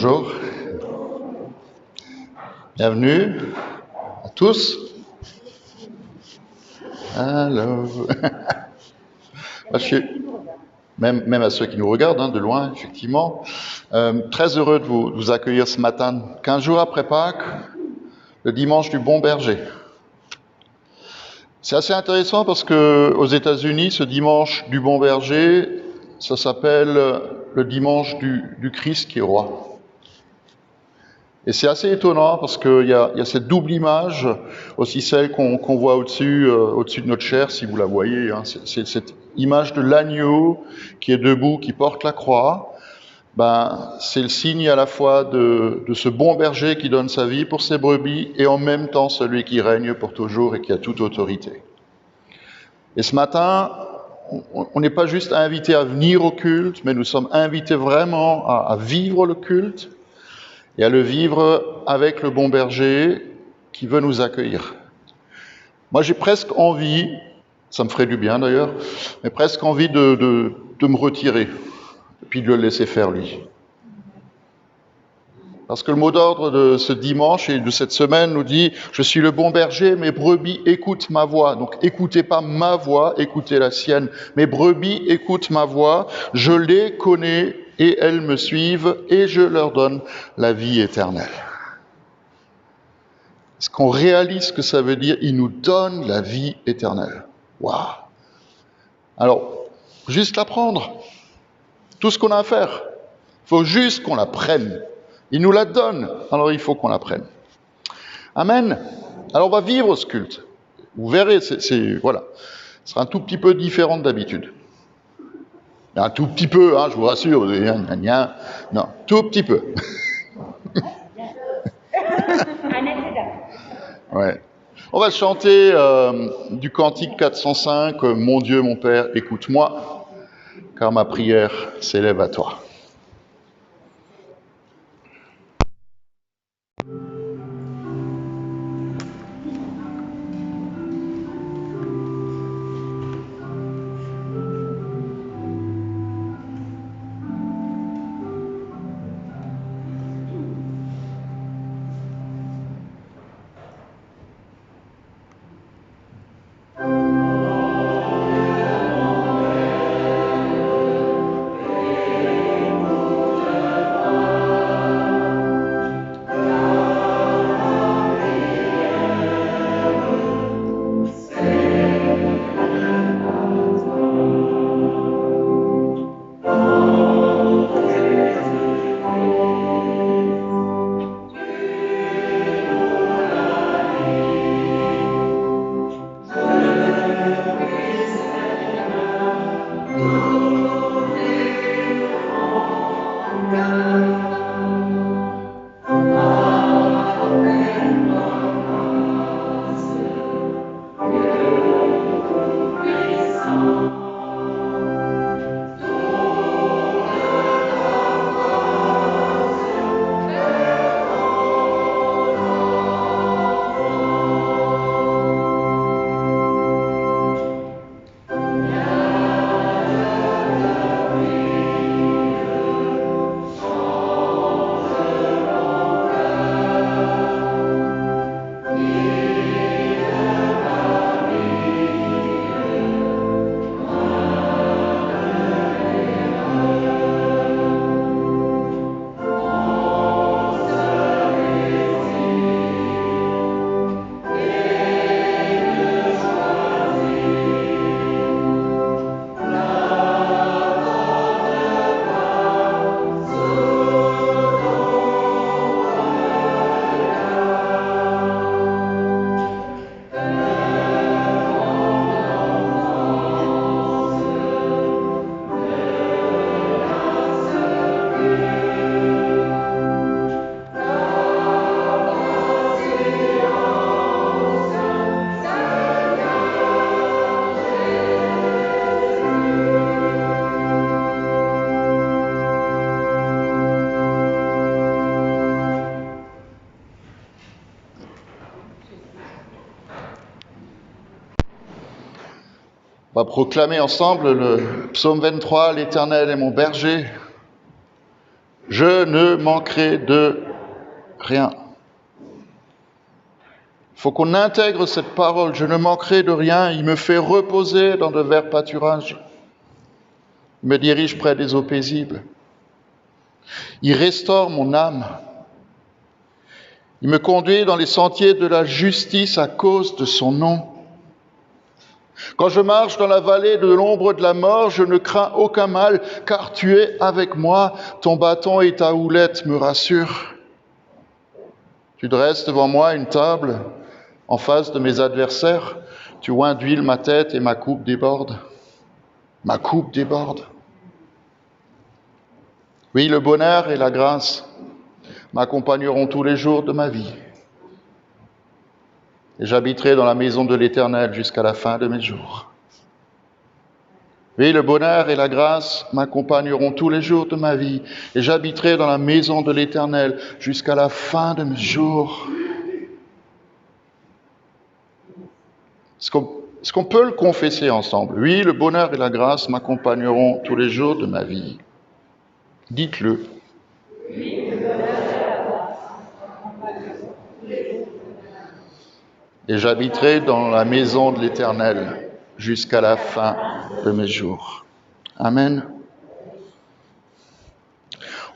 bonjour. Bienvenue à tous. Alors, même à ceux qui nous regardent de loin, effectivement. Très heureux de vous accueillir ce matin, 15 jours après Pâques, le dimanche du Bon Berger. C'est assez intéressant parce que aux États-Unis, ce dimanche du Bon Berger, ça s'appelle le dimanche du Christ qui est roi. Et c'est assez étonnant parce qu'il y a cette double image, aussi celle qu'on voit au-dessus de notre chair, si vous la voyez. C'est cette image de l'agneau qui est debout, qui porte la croix. C'est le signe à la fois de ce bon berger qui donne sa vie pour ses brebis et en même temps celui qui règne pour toujours et qui a toute autorité. Et ce matin, on n'est pas juste invités à venir au culte, mais nous sommes invités vraiment à vivre le culte et à le vivre avec le bon berger qui veut nous accueillir. Moi, j'ai presque envie, ça me ferait du bien d'ailleurs, mais presque envie de me retirer et puis de le laisser faire lui. Parce que le mot d'ordre de ce dimanche et de cette semaine nous dit « Je suis le bon berger, mes brebis écoutent ma voix ». Donc écoutez pas ma voix, écoutez la sienne. Mes brebis écoutent ma voix, je les connais et elles me suivent et je leur donne la vie éternelle. Est-ce qu'on réalise ce que ça veut dire ? Il nous donne la vie éternelle. Waouh ! Alors, juste la prendre. Tout ce qu'on a à faire. Il faut juste qu'on la prenne. Il nous la donne, alors il faut qu'on la prenne. Amen. Alors on va vivre ce culte. Vous verrez, voilà. Ce sera un tout petit peu différent d'habitude. Un tout petit peu, je vous rassure. Non, tout petit peu. Ouais. On va chanter du cantique 405, « Mon Dieu, mon Père, écoute-moi, car ma prière s'élève à toi ». On va proclamer ensemble le psaume 23, « L'Éternel est mon berger, Je ne manquerai de rien. Il faut qu'on intègre cette parole. Je ne manquerai de rien. Il me fait reposer dans de verts pâturages. Il me dirige près des eaux paisibles. Il restaure mon âme. Il me conduit dans les sentiers de la justice à cause de son nom. Quand je marche dans la vallée de l'ombre de la mort, je ne crains aucun mal, car tu es avec moi. Ton bâton et ta houlette me rassurent. Tu dresses devant moi une table en face de mes adversaires. Tu oins d'huile ma tête et ma coupe déborde. Ma coupe déborde. Oui, le bonheur et la grâce m'accompagneront tous les jours de ma vie. Et j'habiterai dans la maison de l'Éternel jusqu'à la fin de mes jours. Oui, le bonheur et la grâce m'accompagneront tous les jours de ma vie. Et j'habiterai dans la maison de l'Éternel jusqu'à la fin de mes jours. Est-ce qu'on peut le confesser ensemble? Oui, le bonheur et la grâce m'accompagneront tous les jours de ma vie. Dites-le. Et j'habiterai dans la maison de l'Éternel jusqu'à la fin de mes jours. Amen.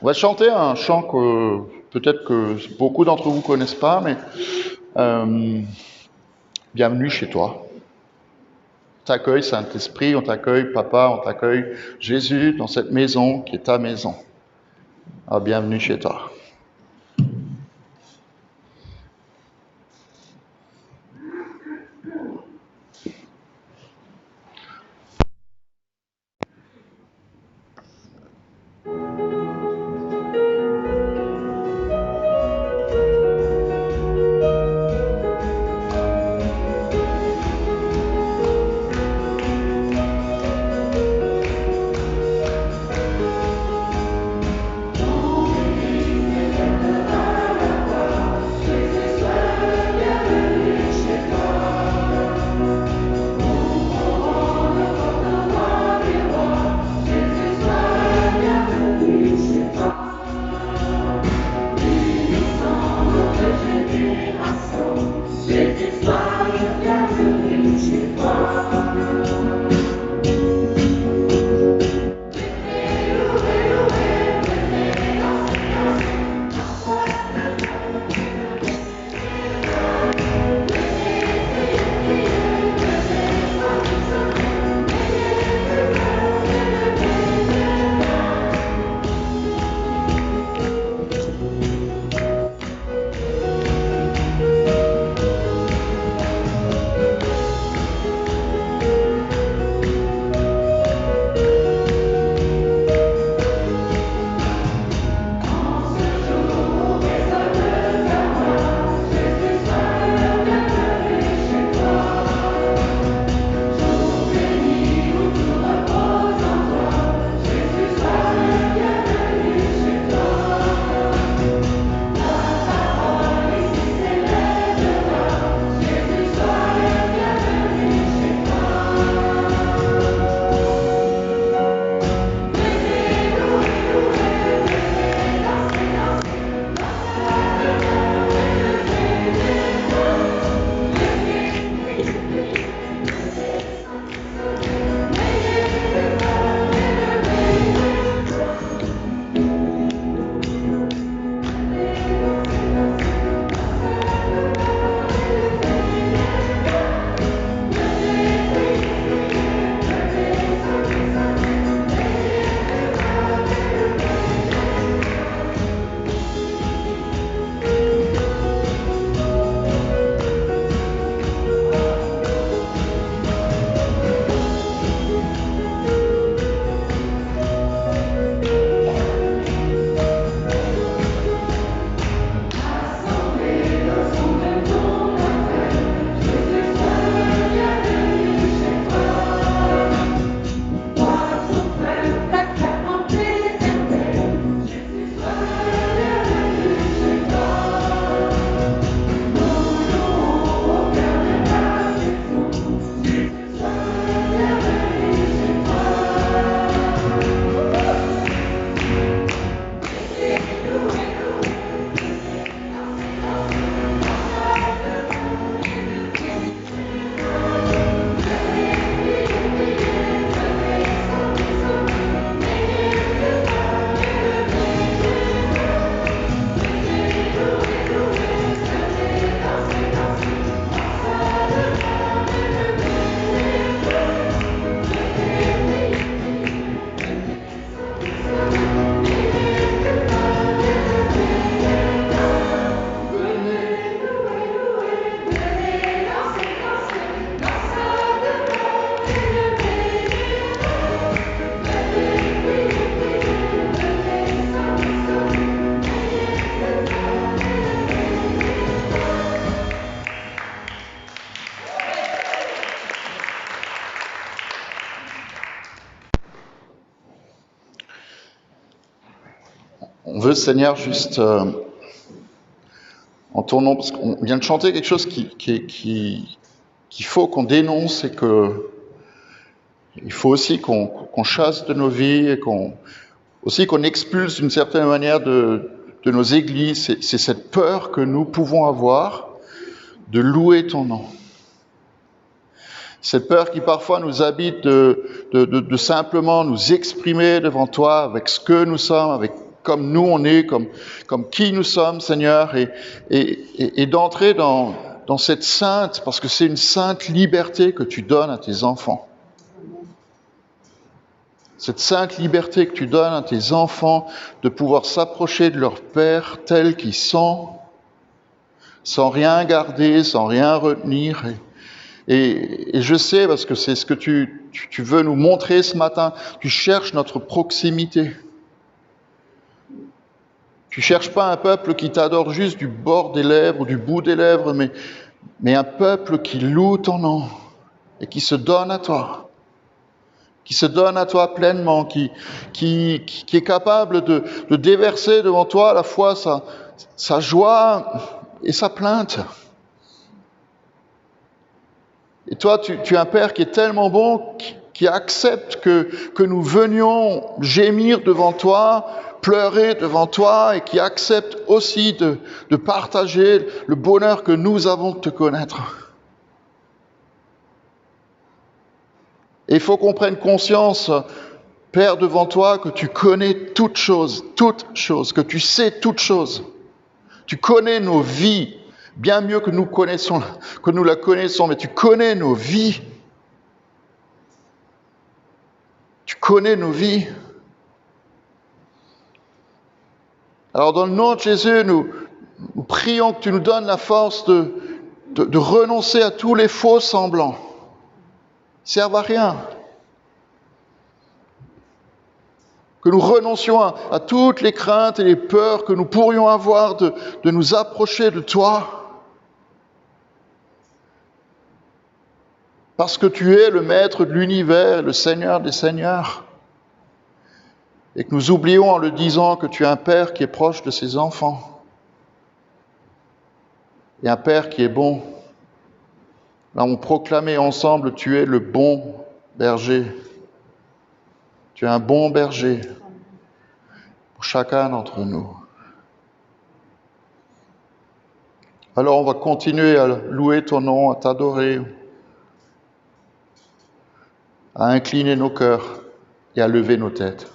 On va chanter un chant que peut-être que beaucoup d'entre vous ne connaissent pas, mais bienvenue chez toi. On t'accueille, Saint-Esprit, on t'accueille, Papa, on t'accueille, Jésus, dans cette maison qui est ta maison. Alors, bienvenue chez toi. On veut, Seigneur, juste en tournant, parce qu'on vient de chanter quelque chose qu'il faut qu'on dénonce et que il faut aussi qu'on chasse de nos vies et qu'on expulse d'une certaine manière de nos églises. C'est cette peur que nous pouvons avoir de louer ton nom. Cette peur qui parfois nous habite de simplement nous exprimer devant toi avec ce que nous sommes, avec comme nous on est, comme qui nous sommes, Seigneur, et d'entrer dans cette sainte, parce que c'est une sainte liberté que tu donnes à tes enfants. Cette sainte liberté que tu donnes à tes enfants de pouvoir s'approcher de leur Père tel qu'ils sont, sans rien garder, sans rien retenir. Et je sais, parce que c'est ce que tu veux nous montrer ce matin, tu cherches notre proximité. Tu cherches pas un peuple qui t'adore juste du bord des lèvres ou du bout des lèvres, mais un peuple qui loue ton nom et qui se donne à toi. Qui se donne à toi pleinement, qui est capable de déverser devant toi à la fois sa joie et sa plainte. Et toi, tu es un Père qui est tellement bon, qui accepte que nous venions gémir devant toi, pleurer devant toi, et qui accepte aussi de partager le bonheur que nous avons de te connaître. Et il faut qu'on prenne conscience, Père, devant toi, que tu connais toutes choses, que tu sais toutes choses. Tu connais nos vies, bien mieux que nous la connaissons, mais tu connais nos vies. Tu connais nos vies. Alors dans le nom de Jésus, nous prions que tu nous donnes la force de renoncer à tous les faux semblants. Ils servent à rien. Que nous renoncions à toutes les craintes et les peurs que nous pourrions avoir de nous approcher de toi. Parce que tu es le maître de l'univers, le Seigneur des Seigneurs. Et que nous oublions en le disant que tu es un Père qui est proche de ses enfants. Et un Père qui est bon. Là, on proclamait ensemble, tu es le bon berger. Tu es un bon berger pour chacun d'entre nous. Alors on va continuer à louer ton nom, à t'adorer, à incliner nos cœurs et à lever nos têtes.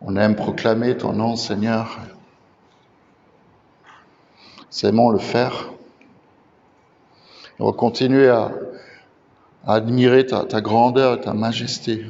On aime proclamer ton nom, Seigneur. Aimons le faire. Et on va continuer à admirer ta grandeur et ta majesté.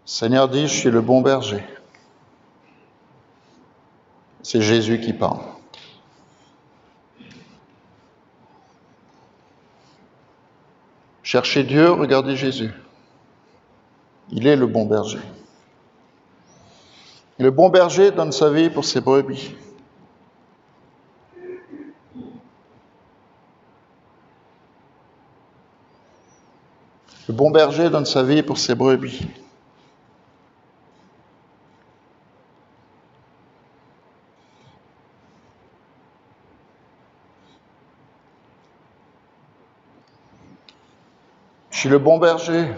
Seigneur dit, je suis le bon berger. C'est Jésus qui parle. Cherchez Dieu, regardez Jésus. Il est le bon berger. Et le bon berger donne sa vie pour ses brebis. Le bon berger donne sa vie pour ses brebis. Je suis le bon berger.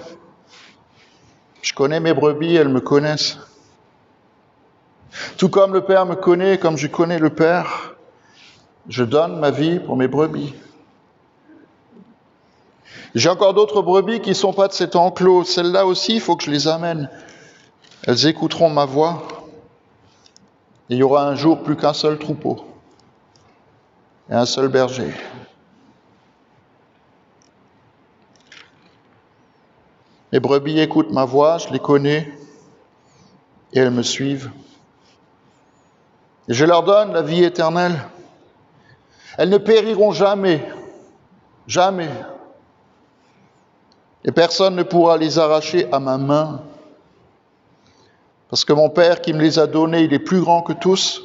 Je connais mes brebis, elles me connaissent. Tout comme le Père me connaît, comme je connais le Père, je donne ma vie pour mes brebis. J'ai encore d'autres brebis qui ne sont pas de cet enclos. Celles-là aussi, il faut que je les amène. Elles écouteront ma voix. Et il y aura un jour plus qu'un seul troupeau et un seul berger. Mes brebis écoutent ma voix, je les connais et elles me suivent. Et je leur donne la vie éternelle. Elles ne périront jamais, jamais. Et personne ne pourra les arracher à ma main. Parce que mon Père qui me les a donnés, il est plus grand que tous.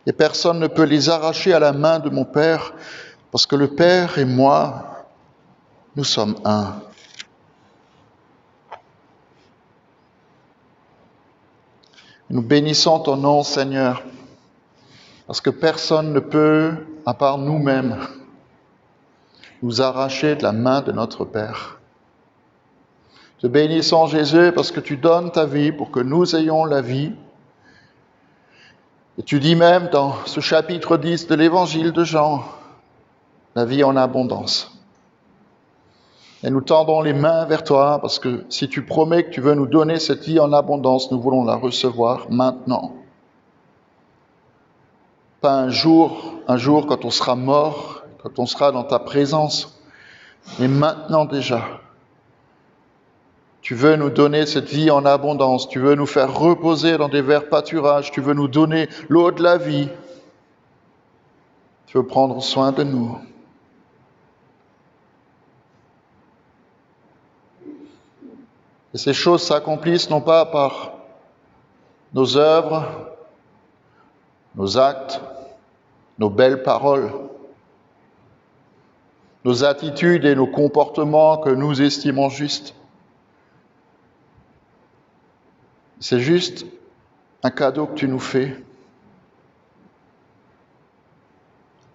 Et personne ne peut les arracher à la main de mon Père. Parce que le Père et moi, nous sommes un. Nous bénissons ton nom, Seigneur, parce que personne ne peut, à part nous-mêmes, nous arracher de la main de notre Père. Te bénissons, Jésus, parce que tu donnes ta vie pour que nous ayons la vie. Et tu dis même dans ce chapitre 10 de l'Évangile de Jean, la vie en abondance. Et nous tendons les mains vers toi, parce que si tu promets que tu veux nous donner cette vie en abondance, nous voulons la recevoir maintenant. Pas un jour quand on sera mort, quand on sera dans ta présence, mais maintenant déjà. Tu veux nous donner cette vie en abondance, tu veux nous faire reposer dans des verts pâturages, tu veux nous donner l'eau de la vie. Tu veux prendre soin de nous. Et ces choses s'accomplissent non pas par nos œuvres, nos actes, nos belles paroles, nos attitudes et nos comportements que nous estimons justes. C'est juste un cadeau que tu nous fais.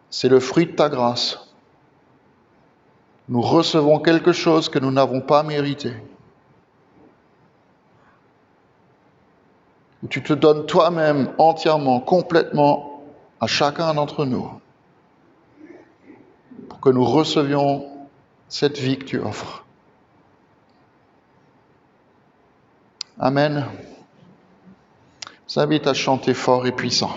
C'est le fruit de ta grâce. Nous recevons quelque chose que nous n'avons pas mérité. Tu te donnes toi-même entièrement, complètement à chacun d'entre nous pour que nous recevions cette vie que tu offres. Amen. Je vous invite à chanter fort et puissant.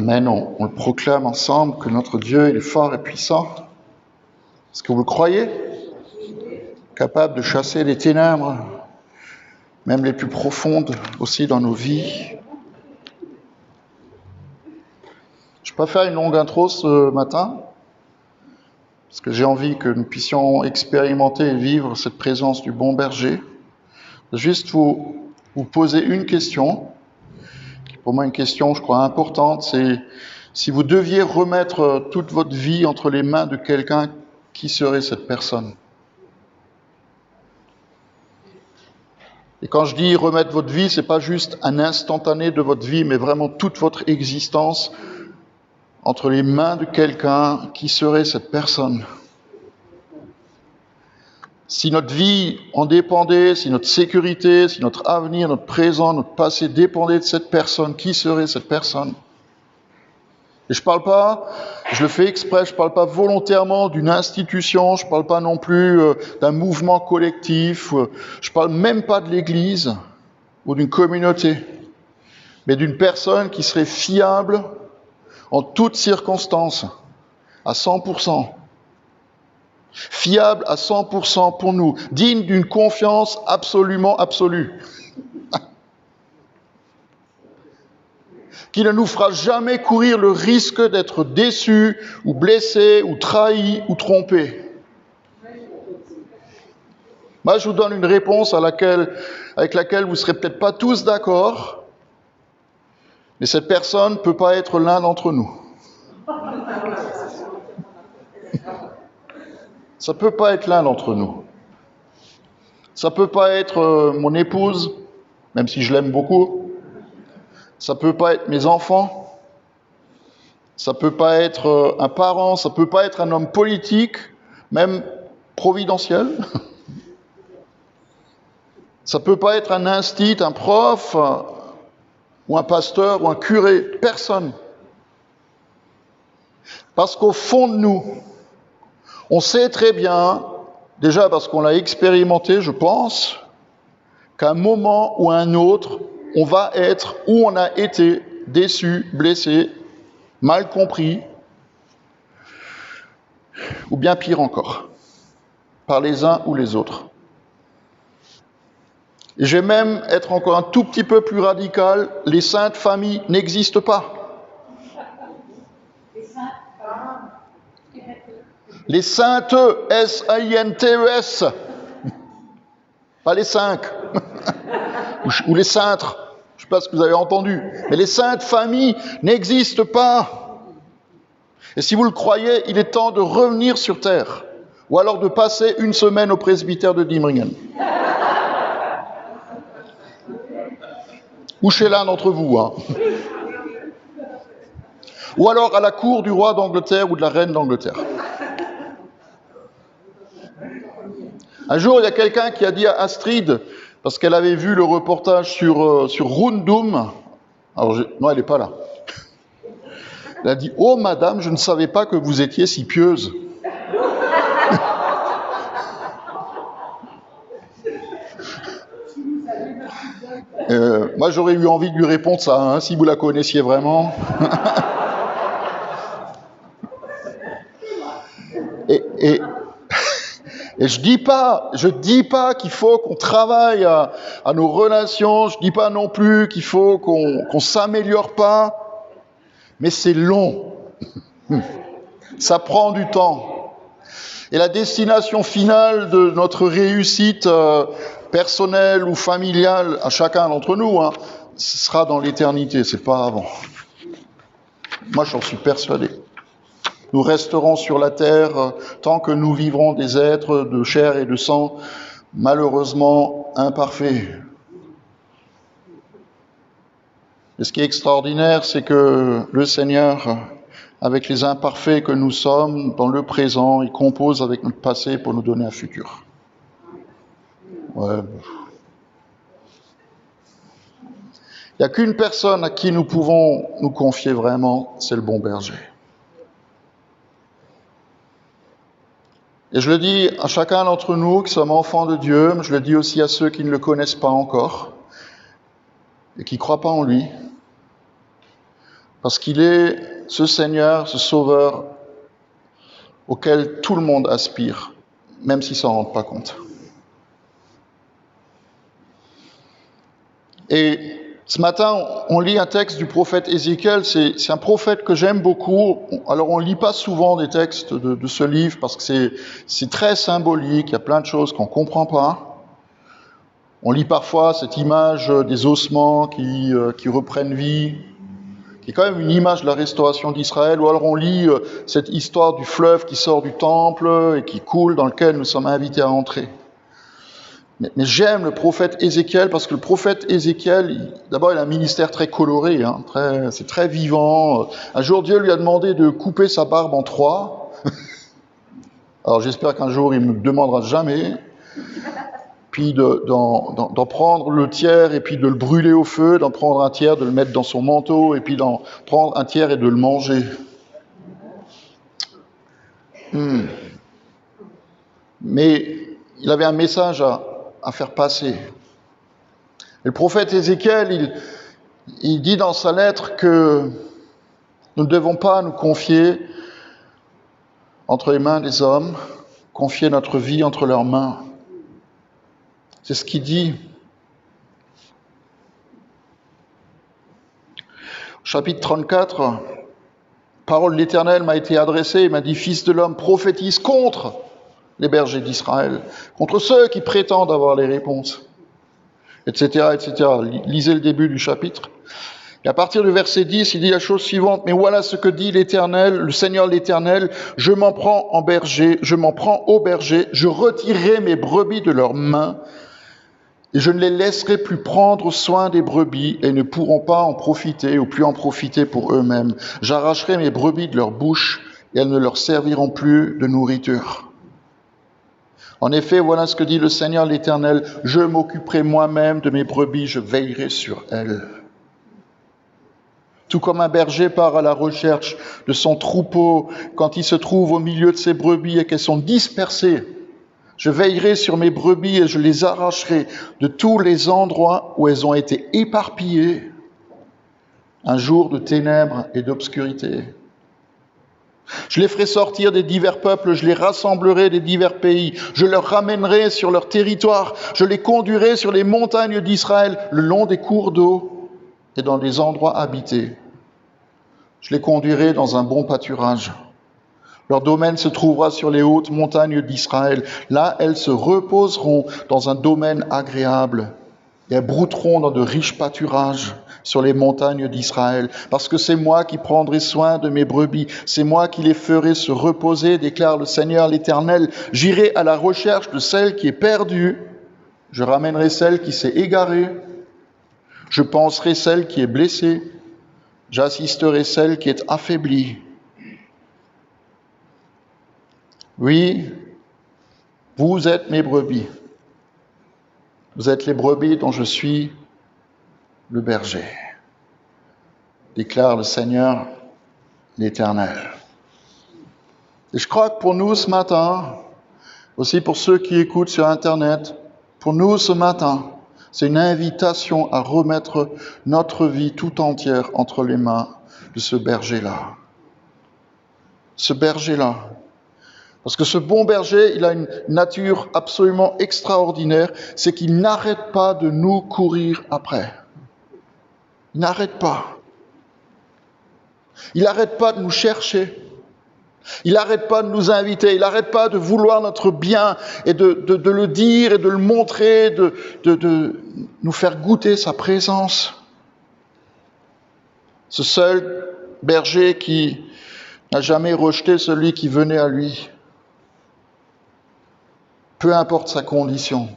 Amen. On le proclame ensemble que notre Dieu, il est fort et puissant. Est-ce que vous le croyez? Capable de chasser les ténèbres, même les plus profondes aussi dans nos vies. Je ne vais pas faire une longue intro ce matin, parce que j'ai envie que nous puissions expérimenter et vivre cette présence du bon berger. Juste vous poser une question, qui est pour moi une question, je crois, importante, c'est si vous deviez remettre toute votre vie entre les mains de quelqu'un, qui serait cette personne? Et quand je dis remettre votre vie, c'est pas juste un instantané de votre vie, mais vraiment toute votre existence entre les mains de quelqu'un, qui serait cette personne? Si notre vie en dépendait, si notre sécurité, si notre avenir, notre présent, notre passé dépendait de cette personne, qui serait cette personne? Et je le fais exprès, je parle pas volontairement d'une institution, je parle pas non plus d'un mouvement collectif, je parle même pas de l'Église ou d'une communauté, mais d'une personne qui serait fiable en toutes circonstances, à 100%. Fiable à 100% pour nous, digne d'une confiance absolument absolue, qui ne nous fera jamais courir le risque d'être déçus, ou blessés, ou trahis, ou trompés. Moi, je vous donne une réponse avec laquelle vous ne serez peut-être pas tous d'accord, mais cette personne ne peut pas être l'un d'entre nous. Ça ne peut pas être l'un d'entre nous. Ça ne peut pas être mon épouse, même si je l'aime beaucoup. Ça ne peut pas être mes enfants. Ça ne peut pas être un parent. Ça ne peut pas être un homme politique, même providentiel. Ça ne peut pas être un instit, un prof, ou un pasteur, ou un curé. Personne. Parce qu'au fond de nous, on sait très bien, déjà parce qu'on l'a expérimenté, je pense, qu'à un moment ou à un autre, on va être ou on a été déçu, blessé, mal compris, ou bien pire encore, par les uns ou les autres. Et je vais même être encore un tout petit peu plus radical, les saintes familles n'existent pas. Les saintes, S-A-I-N-T-E-S, pas les cinq, ou les cintres. Je ne sais pas ce que vous avez entendu, mais les saintes familles n'existent pas. Et si vous le croyez, il est temps de revenir sur terre, ou alors de passer une semaine au presbytère de Diemringen. Ou chez l'un d'entre vous, hein. Ou alors à la cour du roi d'Angleterre ou de la reine d'Angleterre. Un jour, il y a quelqu'un qui a dit à Astrid, parce qu'elle avait vu le reportage sur Rundum. Alors, non, elle n'est pas là. Elle a dit « Oh, madame, je ne savais pas que vous étiez si pieuse. » Moi, j'aurais eu envie de lui répondre ça, hein, si vous la connaissiez vraiment. Et je dis pas qu'il faut qu'on travaille à nos relations, je dis pas non plus qu'il faut qu'on s'améliore pas, mais c'est long. Ça prend du temps. Et la destination finale de notre réussite personnelle ou familiale, à chacun d'entre nous, hein, ce sera dans l'éternité, c'est pas avant. Moi, j'en suis persuadé. Nous resterons sur la terre tant que nous vivrons des êtres de chair et de sang, malheureusement imparfaits. Et ce qui est extraordinaire, c'est que le Seigneur, avec les imparfaits que nous sommes, dans le présent, il compose avec notre passé pour nous donner un futur. Ouais. Il n'y a qu'une personne à qui nous pouvons nous confier vraiment, c'est le bon berger. Et je le dis à chacun d'entre nous qui sommes enfants de Dieu, mais je le dis aussi à ceux qui ne le connaissent pas encore et qui ne croient pas en lui. Parce qu'il est ce Seigneur, ce Sauveur auquel tout le monde aspire, même s'ils ne s'en rendent pas compte. Et ce matin, on lit un texte du prophète Ézéchiel. C'est un prophète que j'aime beaucoup. Alors, on ne lit pas souvent des textes de ce livre parce que c'est très symbolique. Il y a plein de choses qu'on ne comprend pas. On lit parfois cette image des ossements qui reprennent vie, qui est quand même une image de la restauration d'Israël. Ou alors on lit cette histoire du fleuve qui sort du temple et qui coule, dans lequel nous sommes invités à entrer. Mais j'aime le prophète Ézéchiel parce que le prophète Ézéchiel, d'abord il a un ministère très coloré, c'est très vivant. Un jour Dieu lui a demandé de couper sa barbe en 3. Alors j'espère qu'un jour il ne me demandera jamais. Puis d'en prendre le tiers et puis de le brûler au feu, d'en prendre un tiers, de le mettre dans son manteau et puis d'en prendre un tiers et de le manger. Mais il avait un message à faire passer. Et le prophète Ézéchiel, il dit dans sa lettre que nous ne devons pas nous confier entre les mains des hommes, confier notre vie entre leurs mains. C'est ce qu'il dit. Chapitre 34, parole de l'Éternel m'a été adressée, il m'a dit, Fils de l'homme, prophétise contre les bergers d'Israël, contre ceux qui prétendent avoir les réponses, etc., etc. Lisez le début du chapitre. Et à partir du verset 10, il dit la chose suivante, mais voilà ce que dit l'Éternel, le Seigneur l'Éternel, je m'en prends au berger, je retirerai mes brebis de leurs mains, et je ne les laisserai plus prendre soin des brebis, et ne pourront pas en profiter, ou plus en profiter pour eux-mêmes. J'arracherai mes brebis de leur bouche, et elles ne leur serviront plus de nourriture. En effet, voilà ce que dit le Seigneur l'Éternel, je m'occuperai moi-même de mes brebis, je veillerai sur elles. Tout comme un berger part à la recherche de son troupeau quand il se trouve au milieu de ses brebis et qu'elles sont dispersées, je veillerai sur mes brebis et je les arracherai de tous les endroits où elles ont été éparpillées, un jour de ténèbres et d'obscurité. Je les ferai sortir des divers peuples, je les rassemblerai des divers pays, je leur ramènerai sur leur territoire, je les conduirai sur les montagnes d'Israël, le long des cours d'eau et dans des endroits habités. Je les conduirai dans un bon pâturage. Leur domaine se trouvera sur les hautes montagnes d'Israël. Là, elles se reposeront dans un domaine agréable et elles brouteront dans de riches pâturages sur les montagnes d'Israël, parce que c'est moi qui prendrai soin de mes brebis, c'est moi qui les ferai se reposer, déclare le Seigneur l'Éternel. J'irai à la recherche de celle qui est perdue, je ramènerai celle qui s'est égarée, je panserai celle qui est blessée, j'assisterai celle qui est affaiblie. Oui, vous êtes mes brebis, vous êtes les brebis dont je suis le berger, déclare le Seigneur l'Éternel. Et je crois que pour nous ce matin, aussi pour ceux qui écoutent sur Internet, pour nous ce matin, c'est une invitation à remettre notre vie tout entière entre les mains de ce berger-là. Ce berger-là. Parce que ce bon berger, il a une nature absolument extraordinaire, c'est qu'il n'arrête pas de nous courir après. Il n'arrête pas. Il n'arrête pas de nous chercher. Il n'arrête pas de nous inviter. Il n'arrête pas de vouloir notre bien et de le dire et de le montrer, de nous faire goûter sa présence. Ce seul berger qui n'a jamais rejeté celui qui venait à lui. Peu importe sa condition.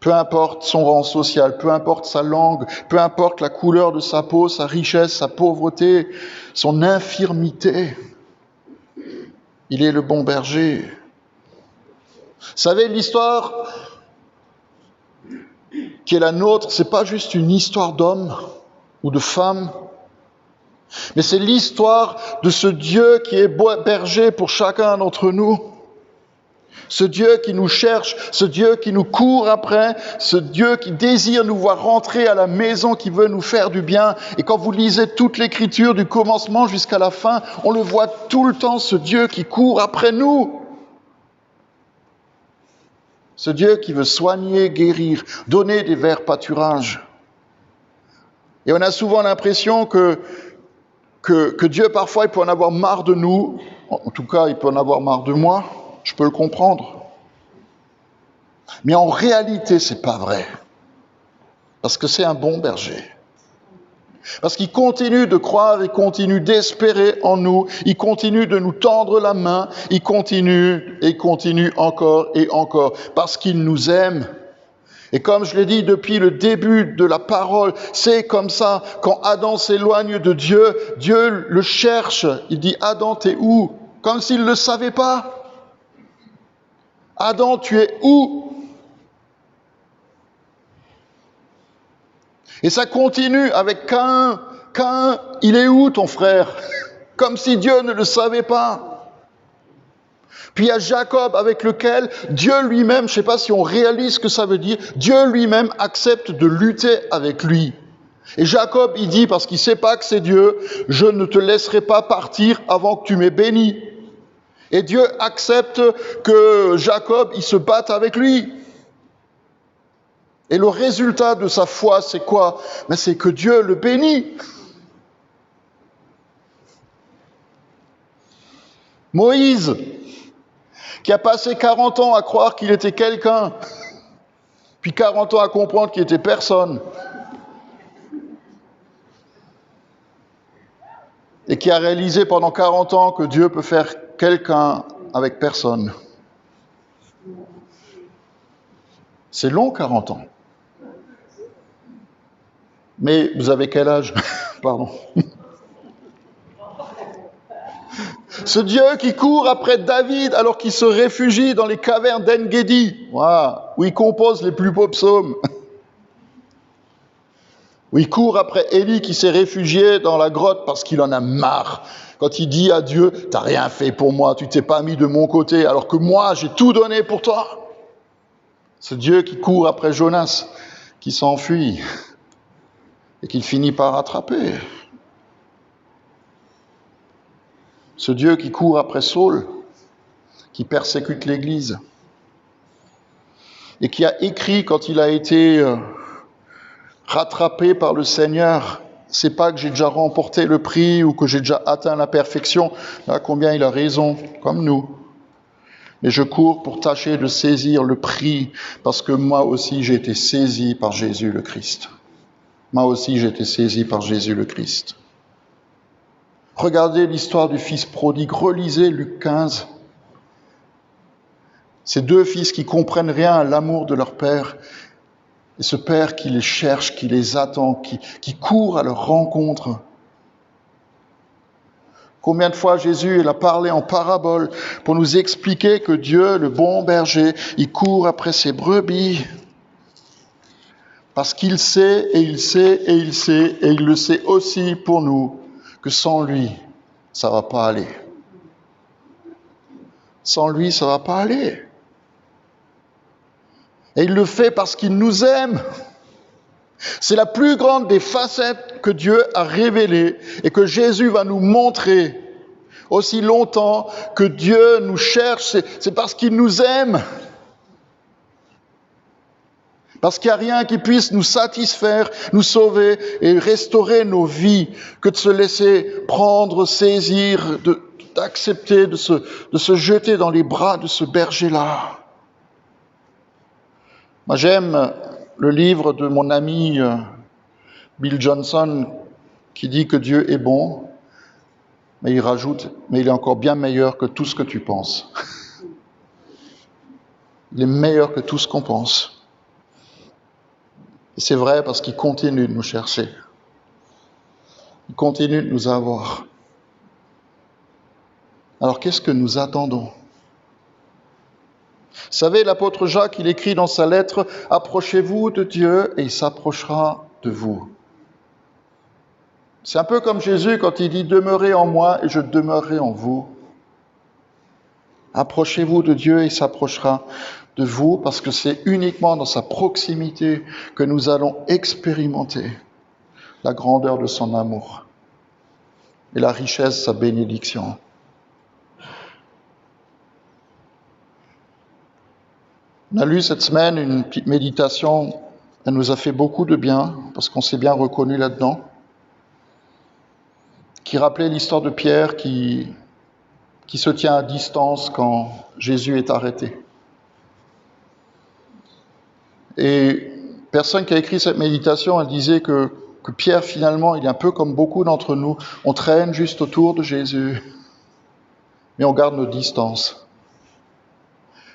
Peu importe son rang social, peu importe sa langue, peu importe la couleur de sa peau, sa richesse, sa pauvreté, son infirmité. Il est le bon berger. Vous savez, l'histoire qui est la nôtre, c'est pas juste une histoire d'homme ou de femme, mais c'est l'histoire de ce Dieu qui est berger pour chacun d'entre nous. Ce Dieu qui nous cherche, ce Dieu qui nous court après, ce Dieu qui désire nous voir rentrer à la maison, qui veut nous faire du bien. Et quand vous lisez toute l'Écriture du commencement jusqu'à la fin, on le voit tout le temps, ce Dieu qui court après nous. Ce Dieu qui veut soigner, guérir, donner des verts pâturages. Et on a souvent l'impression que Dieu, parfois, il peut en avoir marre de nous. En tout cas, il peut en avoir marre de moi. Je peux le comprendre. Mais en réalité, c'est pas vrai. Parce que c'est un bon berger. Parce qu'il continue de croire, il continue d'espérer en nous, il continue de nous tendre la main, il continue et continue encore et encore. Parce qu'il nous aime. Et comme je l'ai dit depuis le début de la parole, c'est comme ça, quand Adam s'éloigne de Dieu, Dieu le cherche. Il dit, Adam, t'es où? Comme s'il ne le savait pas. Adam, tu es où? Et ça continue avec Caïn. Caïn, il est où ton frère? Comme si Dieu ne le savait pas. Puis il y a Jacob avec lequel Dieu lui-même, je ne sais pas si on réalise ce que ça veut dire, Dieu lui-même accepte de lutter avec lui. Et Jacob, il dit, parce qu'il ne sait pas que c'est Dieu, je ne te laisserai pas partir avant que tu m'aies béni. Et Dieu accepte que Jacob, il se batte avec lui. Et le résultat de sa foi, c'est quoi? Mais c'est que Dieu le bénit. Moïse, qui a passé 40 ans à croire qu'il était quelqu'un, puis 40 ans à comprendre qu'il était personne, et qui a réalisé pendant 40 ans que Dieu peut faire quelqu'un avec personne. C'est long, 40 ans. Mais vous avez quel âge? Pardon. Ce Dieu qui court après David alors qu'il se réfugie dans les cavernes d'En-Gedi, où il compose les plus beaux psaumes. Où il court après Élie qui s'est réfugié dans la grotte parce qu'il en a marre. Quand il dit à Dieu, « T'as rien fait pour moi, tu t'es pas mis de mon côté, alors que moi, j'ai tout donné pour toi. » Ce Dieu qui court après Jonas, qui s'enfuit et qu'il finit par attraper. Ce Dieu qui court après Saul, qui persécute l'Église et qui a écrit quand il a été rattrapé par le Seigneur, c'est pas que j'ai déjà remporté le prix ou que j'ai déjà atteint la perfection, là combien il a raison, comme nous. Mais je cours pour tâcher de saisir le prix, parce que moi aussi j'ai été saisi par Jésus le Christ. Moi aussi j'ai été saisi par Jésus le Christ. Regardez l'histoire du fils prodigue, relisez Luc 15. Ces deux fils qui comprennent rien à l'amour de leur père, et ce père qui les cherche, qui les attend, qui court à leur rencontre. Combien de fois Jésus a parlé en parabole pour nous expliquer que Dieu, le bon berger, il court après ses brebis. Parce qu'il sait, et il sait, et il sait, et il le sait aussi pour nous, que sans lui, ça ne va pas aller. Sans lui, ça ne va pas aller. Et il le fait parce qu'il nous aime. C'est la plus grande des facettes que Dieu a révélées et que Jésus va nous montrer. Aussi longtemps que Dieu nous cherche, c'est parce qu'il nous aime. Parce qu'il n'y a rien qui puisse nous satisfaire, nous sauver et restaurer nos vies que de se laisser prendre, saisir, d'accepter, de se jeter dans les bras de ce berger-là. Moi, j'aime le livre de mon ami Bill Johnson qui dit que Dieu est bon, mais il rajoute, mais il est encore bien meilleur que tout ce que tu penses. Il est meilleur que tout ce qu'on pense. Et c'est vrai parce qu'il continue de nous chercher. Il continue de nous avoir. Alors qu'est-ce que nous attendons? Vous savez, l'apôtre Jacques, il écrit dans sa lettre « Approchez-vous de Dieu et il s'approchera de vous ». C'est un peu comme Jésus quand il dit « Demeurez en moi et je demeurerai en vous ». Approchez-vous de Dieu et il s'approchera de vous, parce que c'est uniquement dans sa proximité que nous allons expérimenter la grandeur de son amour et la richesse de sa bénédiction. On a lu cette semaine une petite méditation, elle nous a fait beaucoup de bien, parce qu'on s'est bien reconnu là-dedans, qui rappelait l'histoire de Pierre qui se tient à distance quand Jésus est arrêté. Et personne qui a écrit cette méditation, elle disait que Pierre, finalement, il est un peu comme beaucoup d'entre nous. On traîne juste autour de Jésus, mais on garde nos distances.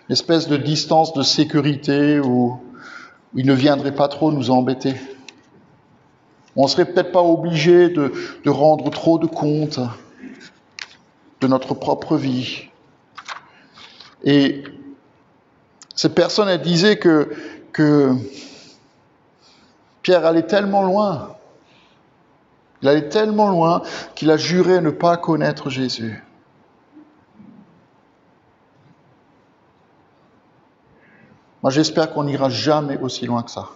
Une espèce de distance de sécurité où il ne viendrait pas trop nous embêter. On ne serait peut-être pas obligé de rendre trop de compte de notre propre vie. Et cette personne, elle disait que Pierre allait tellement loin, il allait tellement loin qu'il a juré ne pas connaître Jésus. Moi, j'espère qu'on n'ira jamais aussi loin que ça.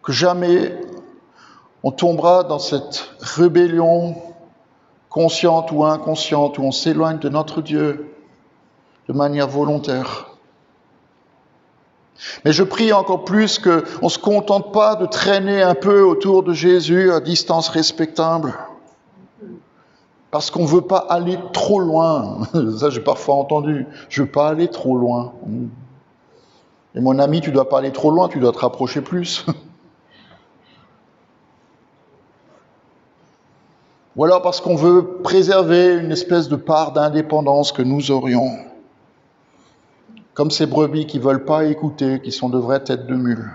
Que jamais on tombera dans cette rébellion consciente ou inconsciente où on s'éloigne de notre Dieu de manière volontaire. Mais je prie encore plus qu'on ne se contente pas de traîner un peu autour de Jésus à distance respectable. Parce qu'on ne veut pas aller trop loin. Ça, j'ai parfois entendu. Je ne veux pas aller trop loin. Et mon ami, tu ne dois pas aller trop loin, tu dois te rapprocher plus. Ou alors parce qu'on veut préserver une espèce de part d'indépendance que nous aurions. Comme ces brebis qui ne veulent pas écouter, qui sont de vraies têtes de mule.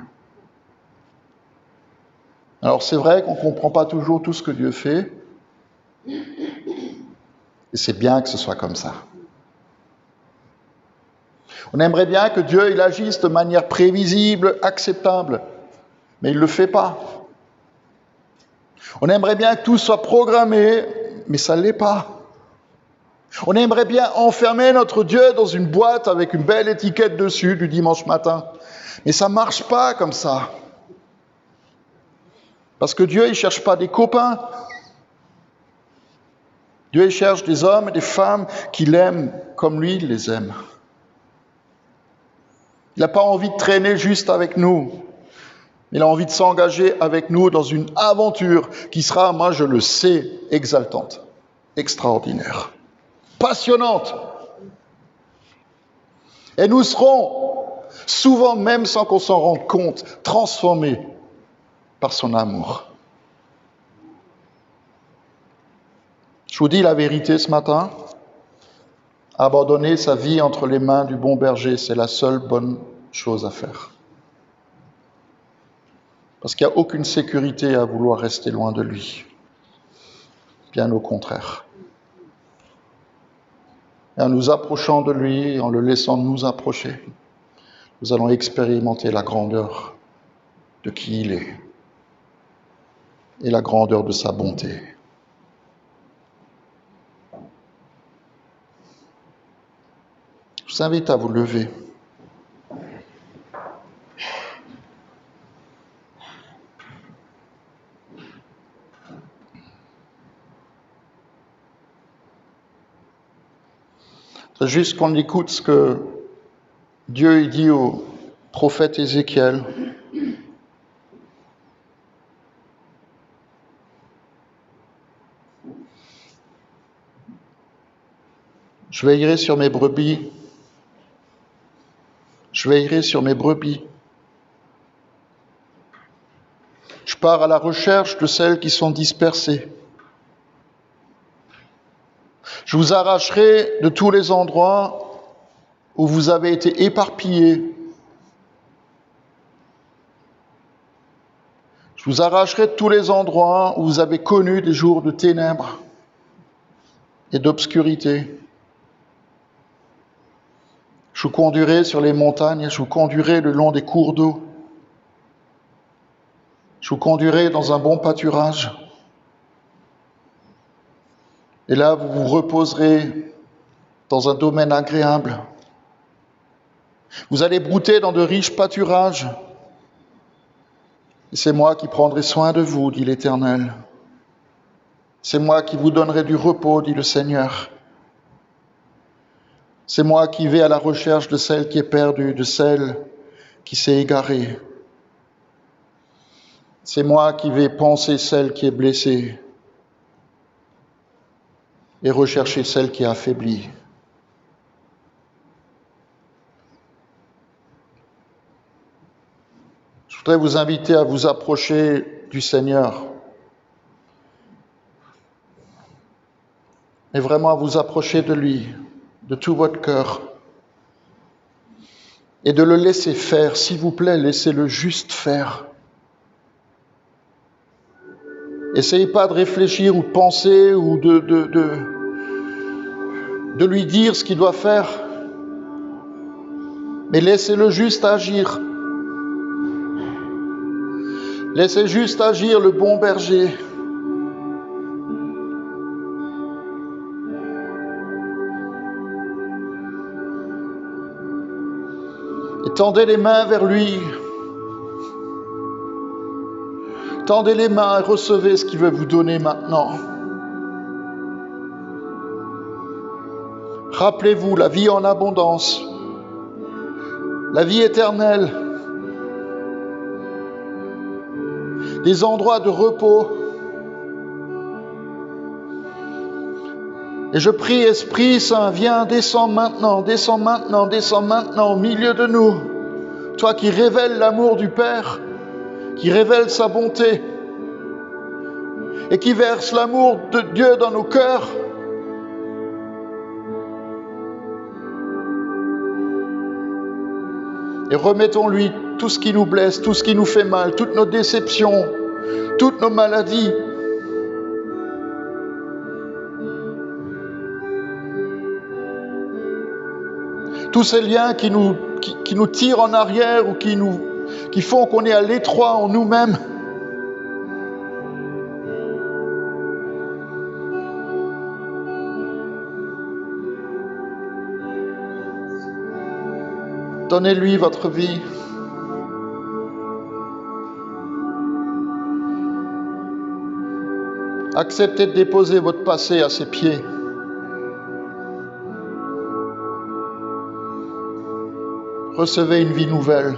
Alors c'est vrai qu'on ne comprend pas toujours tout ce que Dieu fait. Et c'est bien que ce soit comme ça. On aimerait bien que Dieu il agisse de manière prévisible, acceptable. Mais il ne le fait pas. On aimerait bien que tout soit programmé, mais ça ne l'est pas. On aimerait bien enfermer notre Dieu dans une boîte avec une belle étiquette dessus du dimanche matin. Mais ça ne marche pas comme ça. Parce que Dieu, il ne cherche pas des copains. Dieu, il cherche des hommes et des femmes qui l'aiment comme lui, il les aime. Il n'a pas envie de traîner juste avec nous. Il a envie de s'engager avec nous dans une aventure qui sera, moi je le sais, exaltante, extraordinaire, passionnante. Et nous serons, souvent même sans qu'on s'en rende compte, transformés par son amour. Je vous dis la vérité ce matin, abandonner sa vie entre les mains du bon berger, c'est la seule bonne chose à faire. Parce qu'il n'y a aucune sécurité à vouloir rester loin de lui. Bien au contraire. Et en nous approchant de lui, en le laissant nous approcher, nous allons expérimenter la grandeur de qui il est et la grandeur de sa bonté. Je vous invite à vous lever. C'est juste qu'on écoute ce que Dieu dit au prophète Ézéchiel. Je veillerai sur mes brebis. Je veillerai sur mes brebis. Je pars à la recherche de celles qui sont dispersées. Je vous arracherai de tous les endroits où vous avez été éparpillés. Je vous arracherai de tous les endroits où vous avez connu des jours de ténèbres et d'obscurité. Je vous conduirai sur les montagnes, je vous conduirai le long des cours d'eau. Je vous conduirai dans un bon pâturage. Et là, vous vous reposerez dans un domaine agréable. Vous allez brouter dans de riches pâturages. Et c'est moi qui prendrai soin de vous, dit l'Éternel. C'est moi qui vous donnerai du repos, dit le Seigneur. C'est moi qui vais à la recherche de celle qui est perdue, de celle qui s'est égarée. C'est moi qui vais panser celle qui est blessée et rechercher celle qui est affaiblie. Je voudrais vous inviter à vous approcher du Seigneur, et vraiment à vous approcher de lui, de tout votre cœur, et de le laisser faire. S'il vous plaît, laissez-le juste faire. Essayez pas de réfléchir ou de penser ou de lui dire ce qu'il doit faire, mais laissez-le juste agir. Laissez juste agir le bon berger. Et tendez les mains vers lui. Tendez les mains et recevez ce qu'il veut vous donner maintenant. Rappelez-vous la vie en abondance, la vie éternelle, des endroits de repos. Et je prie, Esprit Saint, viens, descends maintenant, descends maintenant, descends maintenant au milieu de nous. Toi qui révèles l'amour du Père, qui révèle sa bonté et qui verse l'amour de Dieu dans nos cœurs. Et remettons-lui tout ce qui nous blesse, tout ce qui nous fait mal, toutes nos déceptions, toutes nos maladies. Tous ces liens qui nous tirent en arrière ou qui font qu'on est à l'étroit en nous-mêmes. Donnez-lui votre vie. Acceptez de déposer votre passé à ses pieds. Recevez une vie nouvelle.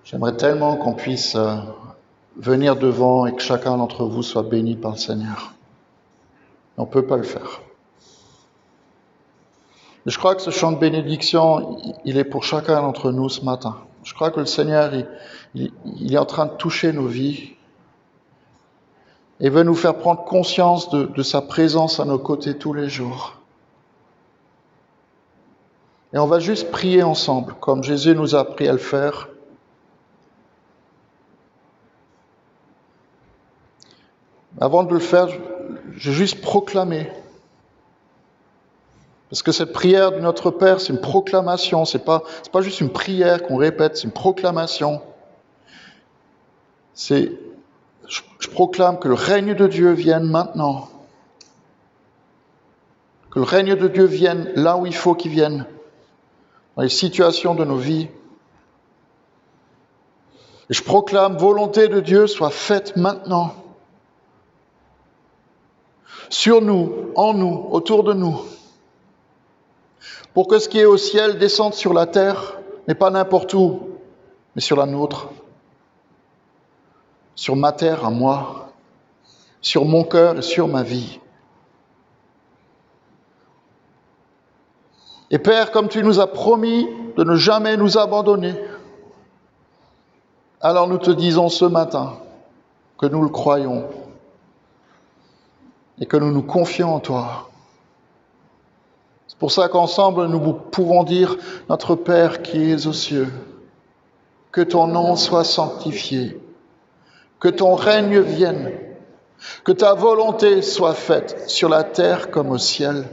J'aimerais tellement qu'on puisse venir devant et que chacun d'entre vous soit béni par le Seigneur. On ne peut pas le faire. Mais je crois que ce chant de bénédiction, il est pour chacun d'entre nous ce matin. Je crois que le Seigneur, il est en train de toucher nos vies et veut nous faire prendre conscience de sa présence à nos côtés tous les jours. Et on va juste prier ensemble, comme Jésus nous a appris à le faire. Avant de le faire, je vais juste proclamer. Parce que cette prière de notre Père, c'est une proclamation, c'est pas juste une prière qu'on répète, c'est une proclamation. Je proclame que le règne de Dieu vienne maintenant. Que le règne de Dieu vienne là où il faut qu'il vienne, dans les situations de nos vies. Et je proclame, volonté de Dieu soit faite maintenant. Sur nous, en nous, autour de nous. Pour que ce qui est au ciel descende sur la terre, mais pas n'importe où, mais sur la nôtre. Sur ma terre à moi, sur mon cœur et sur ma vie. Et Père, comme tu nous as promis de ne jamais nous abandonner, alors nous te disons ce matin que nous le croyons et que nous nous confions en toi. C'est pour ça qu'ensemble nous pouvons dire, notre Père qui es aux cieux, que ton nom soit sanctifié, que ton règne vienne, que ta volonté soit faite sur la terre comme au ciel.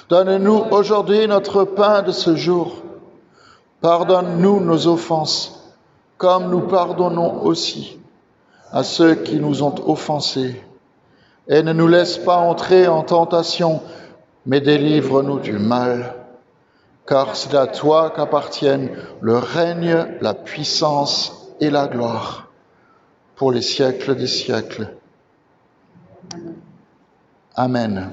Donne-nous aujourd'hui notre pain de ce jour. Pardonne-nous nos offenses, comme nous pardonnons aussi à ceux qui nous ont offensés. Et ne nous laisse pas entrer en tentation, mais délivre-nous du mal. Car c'est à toi qu'appartiennent le règne, la puissance et la gloire, pour les siècles des siècles. Amen.